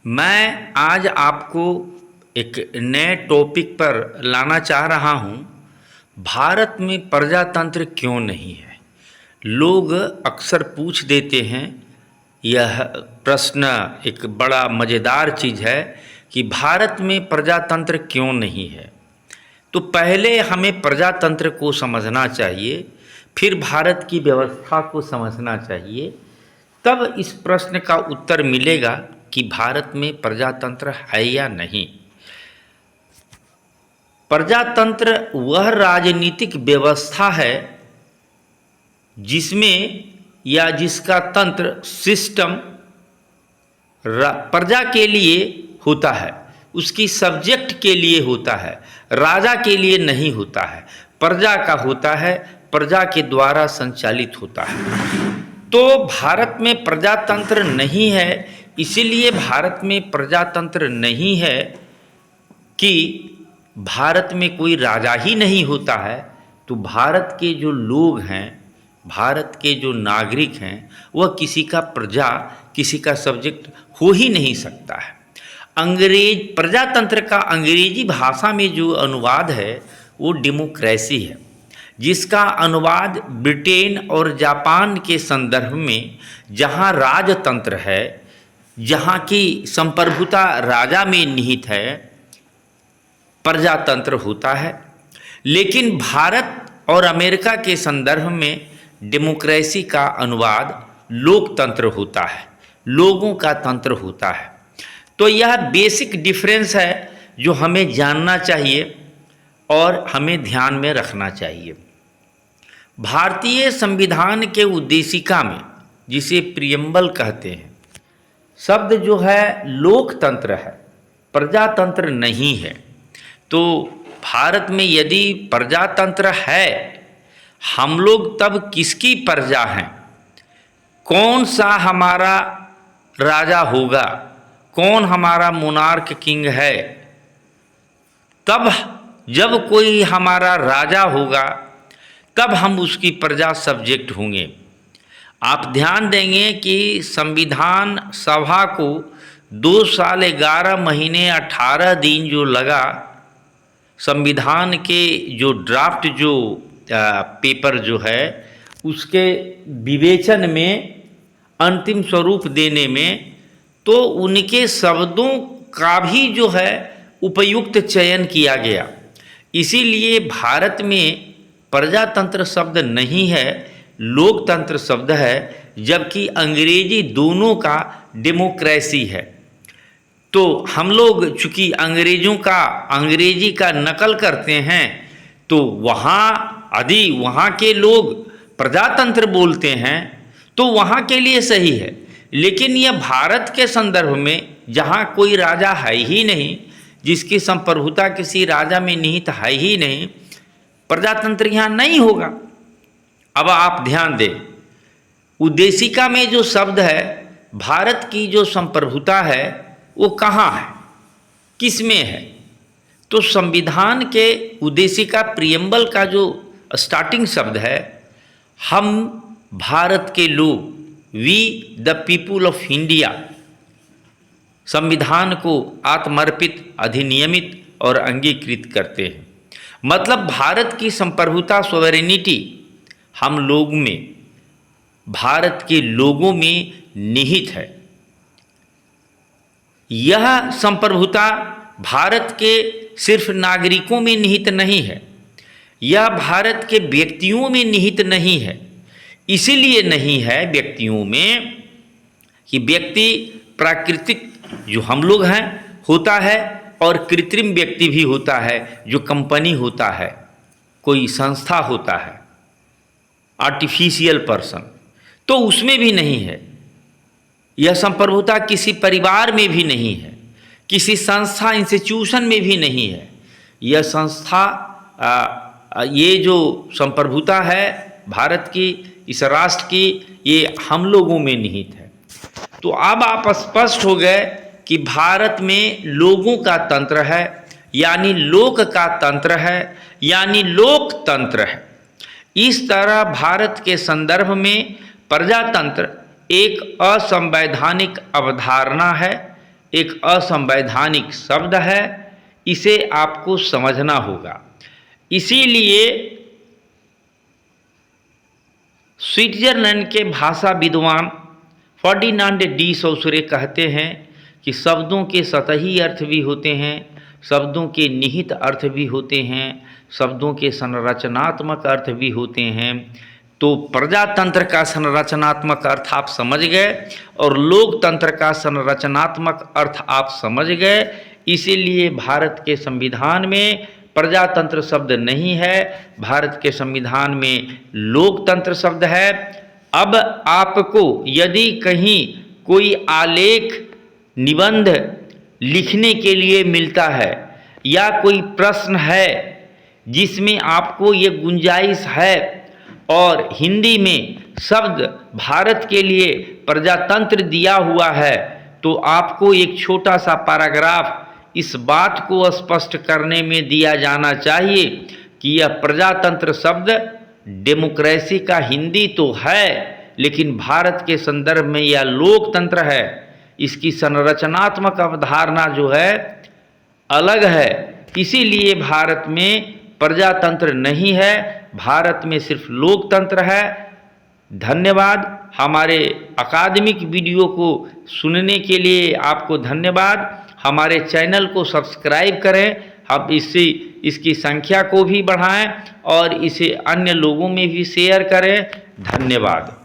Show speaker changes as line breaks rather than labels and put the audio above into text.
मैं आज आपको एक नए टॉपिक पर लाना चाह रहा हूँ। भारत में प्रजातंत्र क्यों नहीं है? लोग अक्सर पूछ देते हैं। यह प्रश्न एक बड़ा मज़ेदार चीज़ है कि भारत में प्रजातंत्र क्यों नहीं है। तो पहले हमें प्रजातंत्र को समझना चाहिए, फिर भारत की व्यवस्था को समझना चाहिए, तब इस प्रश्न का उत्तर मिलेगा कि भारत में प्रजातंत्र है या नहीं। प्रजातंत्र वह राजनीतिक व्यवस्था है जिसमें या जिसका तंत्र सिस्टम प्रजा के लिए होता है, उसकी सब्जेक्ट के लिए होता है, राजा के लिए नहीं होता है, प्रजा का होता है, प्रजा के द्वारा संचालित होता है। तो भारत में प्रजातंत्र नहीं है। इसीलिए भारत में प्रजातंत्र नहीं है कि भारत में कोई राजा ही नहीं होता है। तो भारत के जो लोग हैं, भारत के जो नागरिक हैं, वह किसी का प्रजा, किसी का सब्जेक्ट हो ही नहीं सकता है। प्रजातंत्र का अंग्रेजी भाषा में जो अनुवाद है वो डेमोक्रेसी है, जिसका अनुवाद ब्रिटेन और जापान के संदर्भ में, जहाँ राजतंत्र है, जहाँ की संप्रभुता राजा में निहित है, प्रजातंत्र होता है। लेकिन भारत और अमेरिका के संदर्भ में डेमोक्रेसी का अनुवाद लोकतंत्र होता है, लोगों का तंत्र होता है। तो यह बेसिक डिफरेंस है जो हमें जानना चाहिए और हमें ध्यान में रखना चाहिए। भारतीय संविधान के उद्देशिका में, जिसे प्रियम्बल कहते हैं, शब्द जो है लोकतंत्र है, प्रजातंत्र नहीं है। तो भारत में यदि प्रजातंत्र है, हम लोग तब किसकी प्रजा हैं? कौन सा हमारा राजा होगा? कौन हमारा मोनार्क किंग है? तब जब कोई हमारा राजा होगा तब हम उसकी प्रजा सब्जेक्ट होंगे। आप ध्यान देंगे कि संविधान सभा को 2 साल 11 महीने 18 दिन जो लगा संविधान के जो ड्राफ्ट जो पेपर जो है उसके विवेचन में, अंतिम स्वरूप देने में, तो उनके शब्दों का भी जो है उपयुक्त चयन किया गया। इसीलिए भारत में प्रजातंत्र शब्द नहीं है, लोकतंत्र शब्द है, जबकि अंग्रेजी दोनों का डेमोक्रेसी है। तो हम लोग चूँकि अंग्रेजी का नकल करते हैं, तो यदि वहाँ के लोग प्रजातंत्र बोलते हैं तो वहाँ के लिए सही है। लेकिन यह भारत के संदर्भ में, जहाँ कोई राजा है ही नहीं, जिसकी संप्रभुता किसी राजा में निहित है ही नहीं, प्रजातंत्र यहाँ नहीं होगा। अब आप ध्यान दें, उद्देशिका में जो शब्द है, भारत की जो संप्रभुता है वो कहाँ है, किस में है? तो संविधान के उद्देशिका प्रियम्बल का जो स्टार्टिंग शब्द है, हम भारत के लोग, we the people of India, संविधान को आत्मर्पित, अधिनियमित और अंगीकृत करते हैं। मतलब भारत की संप्रभुता, सॉवरेनिटी हम लोग में, भारत के लोगों में निहित है। यह संप्रभुता भारत के सिर्फ नागरिकों में निहित नहीं है, यह भारत के व्यक्तियों में निहित नहीं है। इसीलिए नहीं है व्यक्तियों में कि व्यक्ति प्राकृतिक जो हम लोग हैं होता है, और कृत्रिम व्यक्ति भी होता है, जो कंपनी होता है, कोई संस्था होता है, आर्टिफिशियल पर्सन, तो उसमें भी नहीं है। यह संप्रभुता किसी परिवार में भी नहीं है, किसी संस्था, इंस्टीट्यूशन में भी नहीं है। यह संस्था, ये जो संप्रभुता है भारत की, इस राष्ट्र की, ये हम लोगों में निहित है। तो अब आप स्पष्ट हो गए कि भारत में लोगों का तंत्र है, यानी लोक का तंत्र है, यानी लोकतंत्र है। इस तरह भारत के संदर्भ में प्रजातंत्र एक असंवैधानिक अवधारणा है, एक असंवैधानिक शब्द है, इसे आपको समझना होगा। इसीलिए स्विट्जरलैंड के भाषा विद्वान फर्डिनांड डी सोसुरे कहते हैं कि शब्दों के सतही अर्थ भी होते हैं, शब्दों के निहित अर्थ भी होते हैं, शब्दों के संरचनात्मक अर्थ भी होते हैं। तो प्रजातंत्र का संरचनात्मक अर्थ आप समझ गए और लोकतंत्र का संरचनात्मक अर्थ आप समझ गए। इसीलिए भारत के संविधान में प्रजातंत्र शब्द नहीं है, भारत के संविधान में लोकतंत्र शब्द है। अब आपको यदि कहीं कोई आलेख निबंध लिखने के लिए मिलता है या कोई प्रश्न है जिसमें आपको ये गुंजाइश है और हिंदी में शब्द भारत के लिए प्रजातंत्र दिया हुआ है, तो आपको एक छोटा सा पैराग्राफ इस बात को स्पष्ट करने में दिया जाना चाहिए कि यह प्रजातंत्र शब्द डेमोक्रेसी का हिंदी तो है, लेकिन भारत के संदर्भ में यह लोकतंत्र है। इसकी संरचनात्मक अवधारणा जो है अलग है, इसीलिए भारत में प्रजातंत्र नहीं है, भारत में सिर्फ लोकतंत्र है। धन्यवाद। हमारे अकादमिक वीडियो को सुनने के लिए आपको धन्यवाद। हमारे चैनल को सब्सक्राइब करें, हम इसकी संख्या को भी बढ़ाएं और इसे अन्य लोगों में भी शेयर करें। धन्यवाद।